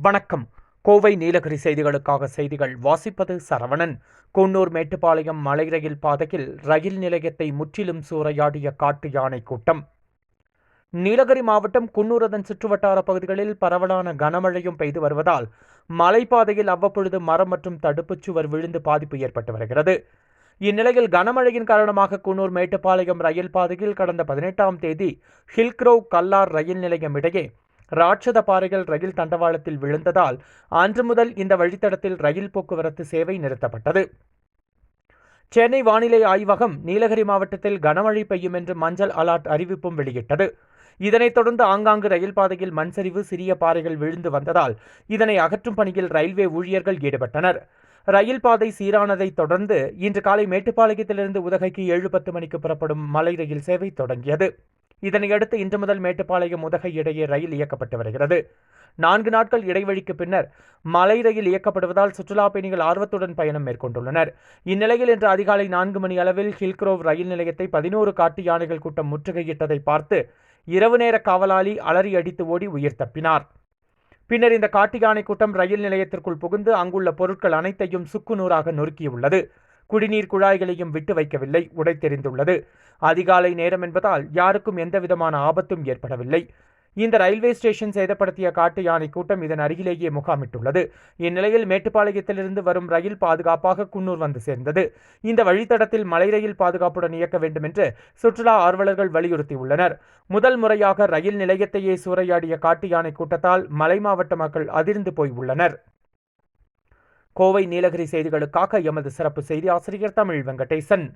வணக்கம். கோவை நீலகிரி செய்திகளுக்காக செய்திகள் வாசிப்பது சரவணன். குன்னூர் மேட்டுப்பாளையம் மலை ரயில் பாதையில் ரயில் நிலையத்தை முற்றிலும் சூறையாடிய காட்டு யானை கூட்டம். நீலகிரி மாவட்டம் குன்னூர் அதன் சுற்றுவட்டார பகுதிகளில் பரவலான கனமழையும் பெய்து வருவதால் மலைப்பாதையில் அவ்வப்பொழுது மரம் மற்றும் தடுப்புச் சுவர் விழுந்து பாதிப்பு ஏற்பட்டு வருகிறது. இந்நிலையில் கனமழையின் காரணமாக குன்னூர் மேட்டுப்பாளையம் ரயில் பாதையில் கடந்த 18ஆம் தேதி ஹில்க்ரோவ் கல்லார் ரயில் நிலையம் இடையே ராட்சத பாறைகள் ரயில் தண்டவாளத்தில் விழுந்ததால் அன்று முதல் இந்த வழித்தடத்தில் ரயில் போக்குவரத்து சேவை நிறுத்தப்பட்டது. சென்னை வானிலை ஆய்வகம் நீலகிரி மாவட்டத்தில் கனமழை பெய்யும் என்று மஞ்சள் அலர்ட் அறிவிப்பும் வெளியிட்டது. இதனைத் தொடர்ந்து ஆங்காங்கு ரயில் பாதையில் மண்சரிவு, சிறிய பாறைகள் விழுந்து வந்ததால் இதனை அகற்றும் பணியில் ரயில்வே ஊழியர்கள் ஈடுபட்டனர். ரயில் பாதை சீரானதை தொடர்ந்து இன்று காலை மேட்டுப்பாளையத்திலிருந்து உதகைக்கு 7:10 மணிக்கு புறப்படும் மலை ரயில் சேவை தொடங்கியது. இதனையடுத்து இன்று முதல் மேட்டுப்பாளையம் உதகை இடையே ரயில் இயக்கப்பட்டு வருகிறது. 4 நாட்கள் இடைவெளிக்கு பின்னர் மலை ரயில் இயக்கப்படுவதால் சுற்றுலா பயணிகள் ஆர்வத்துடன் பயணம் மேற்கொண்டுள்ளனர். இந்நிலையில் இன்று அதிகாலை 4 மணி அளவில் ஹில்க்ரோவ் ரயில் நிலையத்தை 11 காட்டு யானைகள் கூட்டம் முற்றுகையிட்டதை பார்த்து இரவு நேர காவலாளி அலறி அடித்து ஓடி உயிர் தப்பினார். பின்னர் இந்த காட்டு யானை கூட்டம் ரயில் நிலையத்திற்குள் புகுந்து அங்குள்ள பொருட்கள் அனைத்தையும் சுக்குநூறாக நொறுக்கியுள்ளது. குடிநீர் குழாய்களையும் விட்டு வைக்கவில்லை, உடைத்தெறிந்துள்ளது. அதிகாலை நேரம் என்பதால் யாருக்கும் எந்தவிதமான ஆபத்தும் ஏற்படவில்லை. இந்த ரயில்வே ஸ்டேஷன் சேதப்படுத்திய காட்டு யானை கூட்டம் இதன் அருகிலேயே முகாமிட்டுள்ளது. இந்நிலையில் மேட்டுப்பாளையத்திலிருந்து வரும் ரயில் பாதுகாப்பாக குன்னூர் வந்து சேர்ந்தது. இந்த வழித்தடத்தில் மலை ரயில் பாதுகாப்புடன் இயக்க வேண்டும் என்று சுற்றுலா ஆர்வலர்கள் வலியுறுத்தியுள்ளனர். முதல் முறையாக ரயில் நிலையத்தையே சூறையாடிய காட்டு யானை கூட்டத்தால் மலை மாவட்ட மக்கள் அதிர்ந்து போய் உள்ளனர். கோவை நீலகிரி செய்திகளுக்காக எமது சிறப்பு செய்தி ஆசிரியர் தமிழ் வெங்கடேசன்.